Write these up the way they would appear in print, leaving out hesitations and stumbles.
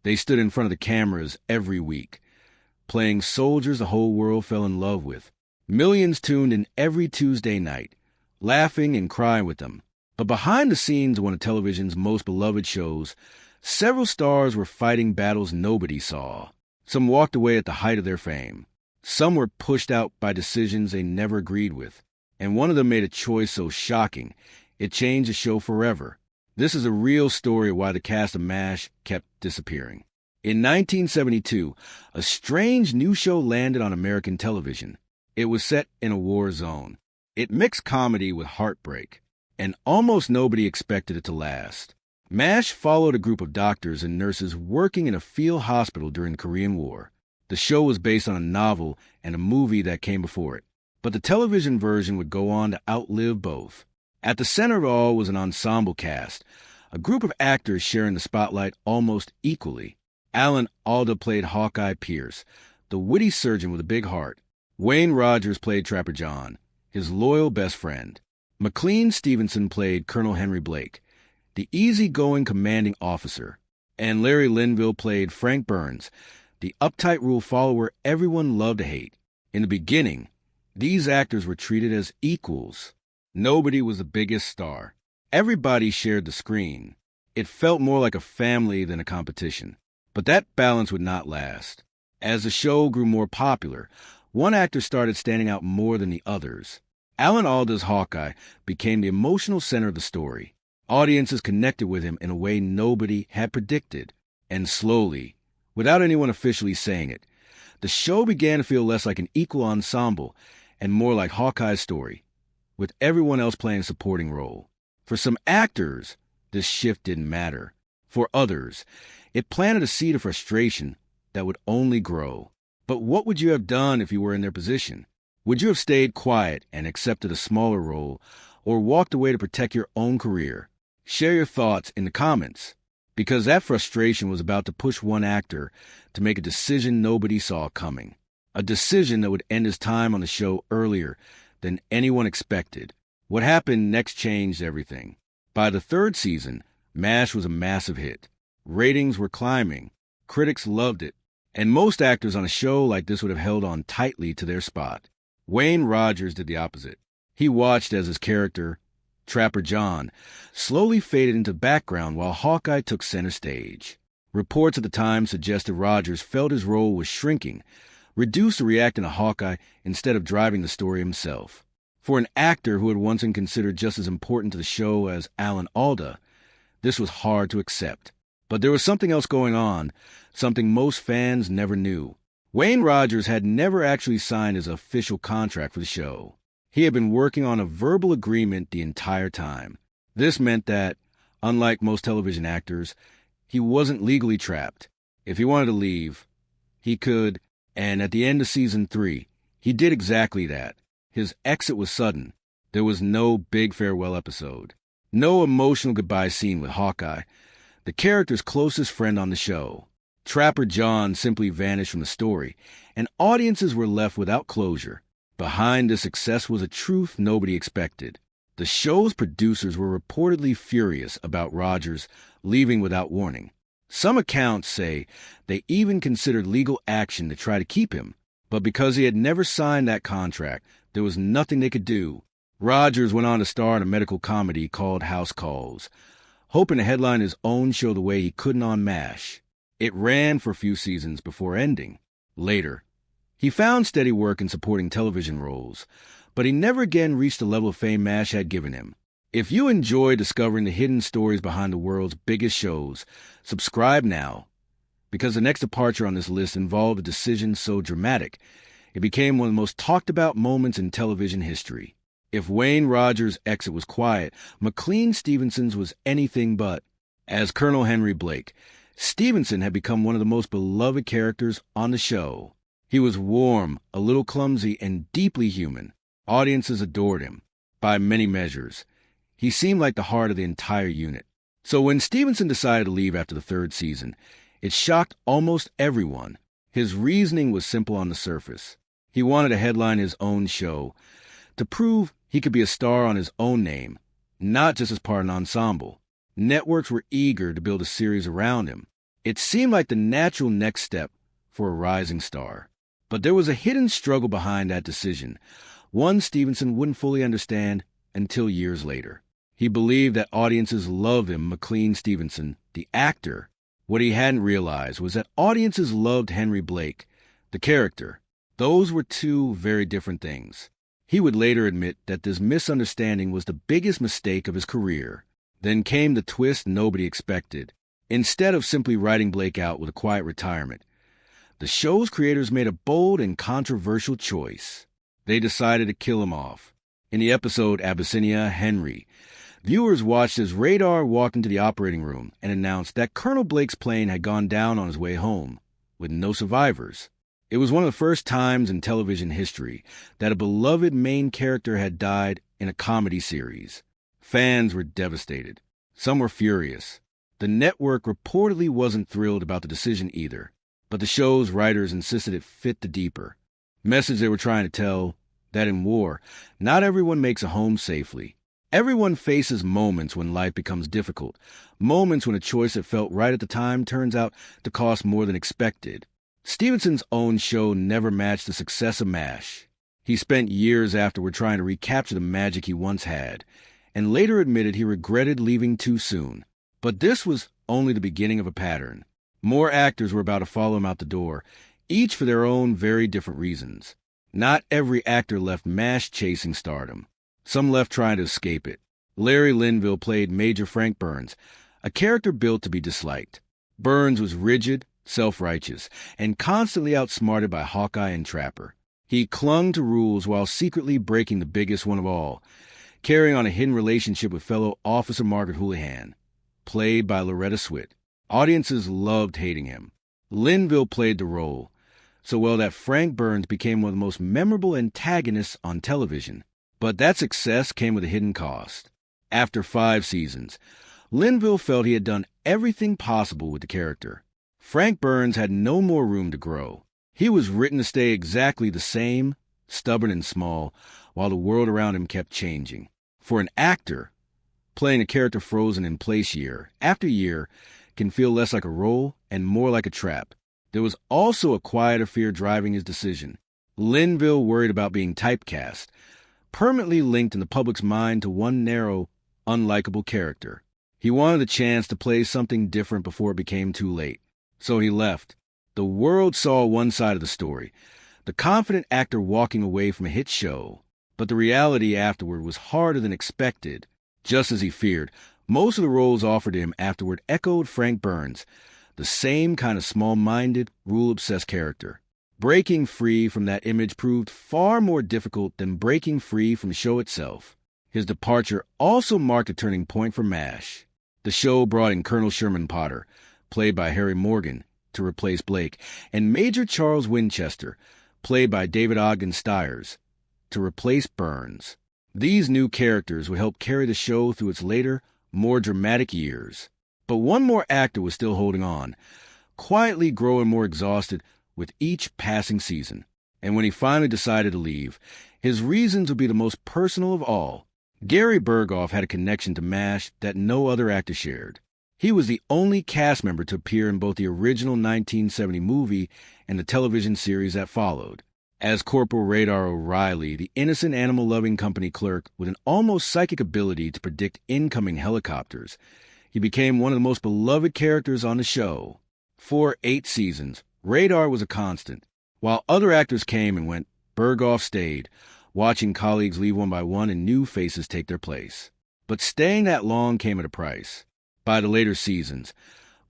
They stood in front of the cameras every week, playing soldiers the whole world fell in love with. Millions tuned in every Tuesday night, laughing and crying with them. But behind the scenes of one of television's most beloved shows, several stars were fighting battles nobody saw. Some walked away at the height of their fame. Some were pushed out by decisions they never agreed with. And one of them made a choice so shocking, it changed the show forever. This is a real story of why the cast of MASH kept disappearing. In 1972, a strange new show landed on American television. It was set in a war zone. It mixed comedy with heartbreak, and almost nobody expected it to last. MASH followed a group of doctors and nurses working in a field hospital during the Korean War. The show was based on a novel and a movie that came before it, but the television version would go on to outlive both. At the center of it all was an ensemble cast, a group of actors sharing the spotlight almost equally. Alan Alda played Hawkeye Pierce, the witty surgeon with a big heart. Wayne Rogers played Trapper John, his loyal best friend. McClean Stevenson played Colonel Henry Blake, the easygoing commanding officer. And Larry Linville played Frank Burns, the uptight rule follower everyone loved to hate. In the beginning, these actors were treated as equals. Nobody was the biggest star. Everybody shared the screen. It felt more like a family than a competition. But that balance would not last. As the show grew more popular, one actor started standing out more than the others. Alan Alda's Hawkeye became the emotional center of the story. Audiences connected with him in a way nobody had predicted. And slowly, without anyone officially saying it, the show began to feel less like an equal ensemble and more like Hawkeye's story, with everyone else playing a supporting role. For some actors, this shift didn't matter. For others, it planted a seed of frustration that would only grow. But what would you have done if you were in their position? Would you have stayed quiet and accepted a smaller role, or walked away to protect your own career? Share your thoughts in the comments, because that frustration was about to push one actor to make a decision nobody saw coming. A decision that would end his time on the show earlier than anyone expected. What happened next changed everything. By the third season, MASH was a massive hit. Ratings were climbing, critics loved it, and most actors on a show like this would have held on tightly to their spot. Wayne Rogers did the opposite. He watched as his character, Trapper John, slowly faded into the background while Hawkeye took center stage. Reports at the time suggested Rogers felt his role was shrinking, reduced to reacting to Hawkeye instead of driving the story himself. For an actor who had once been considered just as important to the show as Alan Alda, this was hard to accept. But there was something else going on, something most fans never knew. Wayne Rogers had never actually signed his official contract for the show. He had been working on a verbal agreement the entire time. This meant that, unlike most television actors, he wasn't legally trapped. If he wanted to leave, he could, and at the end of season 3, he did exactly that. His exit was sudden. There was no big farewell episode. No emotional goodbye scene with Hawkeye, the character's closest friend on the show. Trapper John simply vanished from the story, and audiences were left without closure. Behind this success was a truth nobody expected. The show's producers were reportedly furious about Rogers leaving without warning. Some accounts say they even considered legal action to try to keep him, but because he had never signed that contract, there was nothing they could do. Rogers went on to star in a medical comedy called House Calls, hoping to headline his own show the way he couldn't on MASH. It ran for a few seasons before ending. Later, he found steady work in supporting television roles, but he never again reached the level of fame MASH had given him. If you enjoy discovering the hidden stories behind the world's biggest shows, subscribe now, because the next departure on this list involved a decision so dramatic, it became one of the most talked about moments in television history. If Wayne Rogers' exit was quiet, McClean Stevenson's was anything but. As Colonel Henry Blake, Stevenson had become one of the most beloved characters on the show. He was warm, a little clumsy, and deeply human. Audiences adored him, by many measures. He seemed like the heart of the entire unit. So when Stevenson decided to leave after the third season, it shocked almost everyone. His reasoning was simple on the surface. He wanted to headline his own show, to prove he could be a star on his own name, not just as part of an ensemble. Networks were eager to build a series around him. It seemed like the natural next step for a rising star. But there was a hidden struggle behind that decision, one Stevenson wouldn't fully understand until years later. He believed that audiences loved him, McClean Stevenson, the actor. What he hadn't realized was that audiences loved Henry Blake, the character. Those were two very different things. He would later admit that this misunderstanding was the biggest mistake of his career. Then came the twist nobody expected. Instead of simply writing Blake out with a quiet retirement, the show's creators made a bold and controversial choice. They decided to kill him off. In the episode Abyssinia, Henry, viewers watched as Radar walked into the operating room and announced that Colonel Blake's plane had gone down on his way home, with no survivors. It was one of the first times in television history that a beloved main character had died in a comedy series. Fans were devastated. Some were furious. The network reportedly wasn't thrilled about the decision either, but the show's writers insisted it fit the deeper message they were trying to tell, that in war, not everyone makes it home safely. Everyone faces moments when life becomes difficult, moments when a choice that felt right at the time turns out to cost more than expected. Stevenson's own show never matched the success of MASH. He spent years afterward trying to recapture the magic he once had, and later admitted he regretted leaving too soon. But this was only the beginning of a pattern. More actors were about to follow him out the door, each for their own very different reasons. Not every actor left MASH chasing stardom. Some left trying to escape it. Larry Linville played Major Frank Burns, a character built to be disliked. Burns was rigid, self-righteous, and constantly outsmarted by Hawkeye and Trapper. He clung to rules while secretly breaking the biggest one of all, carrying on a hidden relationship with fellow Officer Margaret Houlihan, played by Loretta Swit. Audiences loved hating him. Linville played the role so well that Frank Burns became one of the most memorable antagonists on television. But that success came with a hidden cost. After 5 seasons, Linville felt he had done everything possible with the character. Frank Burns had no more room to grow. He was written to stay exactly the same, stubborn and small, while the world around him kept changing. For an actor, playing a character frozen in place year after year can feel less like a role and more like a trap. There was also a quieter fear driving his decision. Linville worried about being typecast, permanently linked in the public's mind to one narrow, unlikable character. He wanted a chance to play something different before it became too late. So he left. The world saw one side of the story, the confident actor walking away from a hit show. But the reality afterward was harder than expected. Just as he feared, most of the roles offered to him afterward echoed Frank Burns, the same kind of small-minded, rule-obsessed character. Breaking free from that image proved far more difficult than breaking free from the show itself. His departure also marked a turning point for MASH. The show brought in Colonel Sherman Potter, played by Harry Morgan, to replace Blake, and Major Charles Winchester, played by David Ogden Stiers, to replace Burns. These new characters would help carry the show through its later, more dramatic years. But one more actor was still holding on, quietly growing more exhausted with each passing season. And when he finally decided to leave, his reasons would be the most personal of all. Gary Burghoff had a connection to MASH that no other actor shared. He was the only cast member to appear in both the original 1970 movie and the television series that followed. As Corporal Radar O'Reilly, the innocent animal-loving company clerk with an almost psychic ability to predict incoming helicopters, he became one of the most beloved characters on the show. For 8 seasons, Radar was a constant. While other actors came and went, Burghoff stayed, watching colleagues leave one by one and new faces take their place. But staying that long came at a price. By the later seasons,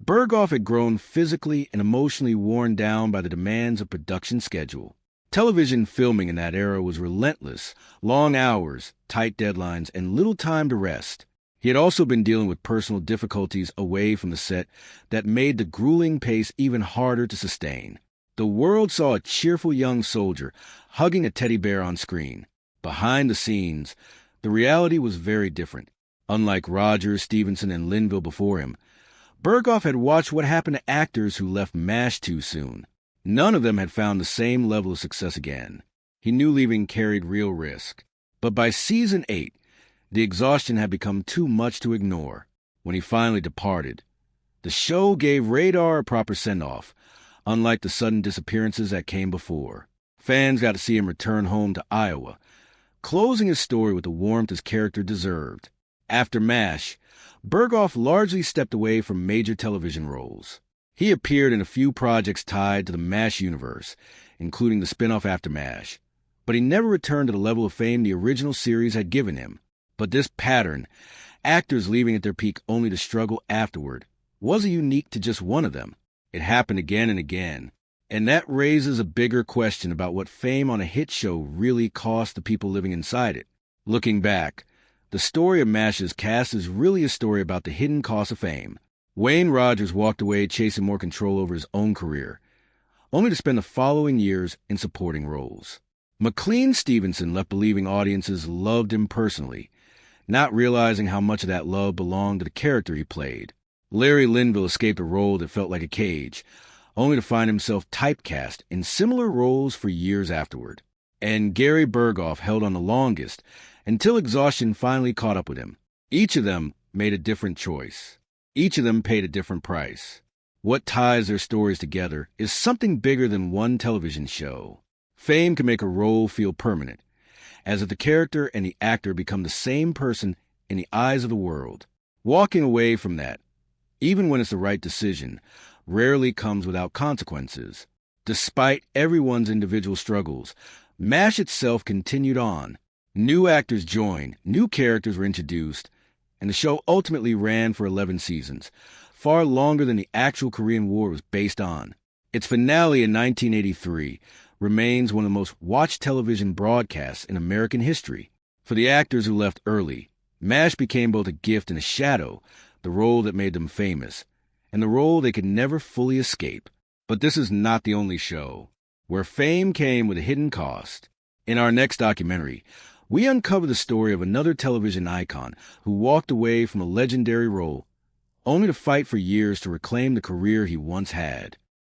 Burghoff had grown physically and emotionally worn down by the demands of production schedule. Television filming in that era was relentless, long hours, tight deadlines, and little time to rest. He had also been dealing with personal difficulties away from the set that made the grueling pace even harder to sustain. The world saw a cheerful young soldier hugging a teddy bear on screen. Behind the scenes, the reality was very different. Unlike Rogers, Stevenson, and Linville before him, Burghoff had watched what happened to actors who left MASH too soon. None of them had found the same level of success again. He knew leaving carried real risk. But by season 8, the exhaustion had become too much to ignore. When he finally departed, The show gave Radar a proper send-off, unlike the sudden disappearances that came before. Fans got to see him return home to Iowa, closing his story with the warmth his character deserved. After MASH, Burghoff largely stepped away from major television roles. He appeared in a few projects tied to the MASH universe, including the spin-off After MASH, but he never returned to the level of fame the original series had given him. But this pattern, actors leaving at their peak only to struggle afterward, wasn't unique to just one of them. It happened again and again. And that raises a bigger question about what fame on a hit show really cost the people living inside it. Looking back, the story of MASH's cast is really a story about the hidden cost of fame. Wayne Rogers walked away chasing more control over his own career, only to spend the following years in supporting roles. McClean Stevenson left believing audiences loved him personally, not realizing how much of that love belonged to the character he played. Larry Linville escaped a role that felt like a cage, only to find himself typecast in similar roles for years afterward. And Gary Burghoff held on the longest, until exhaustion finally caught up with him. Each of them made a different choice. Each of them paid a different price. What ties their stories together is something bigger than one television show. Fame can make a role feel permanent, as if the character and the actor become the same person in the eyes of the world. Walking away from that, even when it's the right decision, rarely comes without consequences. Despite everyone's individual struggles, MASH itself continued on. New actors joined, new characters were introduced, and the show ultimately ran for 11 seasons, far longer than the actual Korean War was based on. Its finale in 1983 remains one of the most watched television broadcasts in American history. For the actors who left early, MASH became both a gift and a shadow, the role that made them famous, and the role they could never fully escape. But this is not the only show where fame came with a hidden cost. In our next documentary, we uncover the story of another television icon who walked away from a legendary role, only to fight for years to reclaim the career he once had.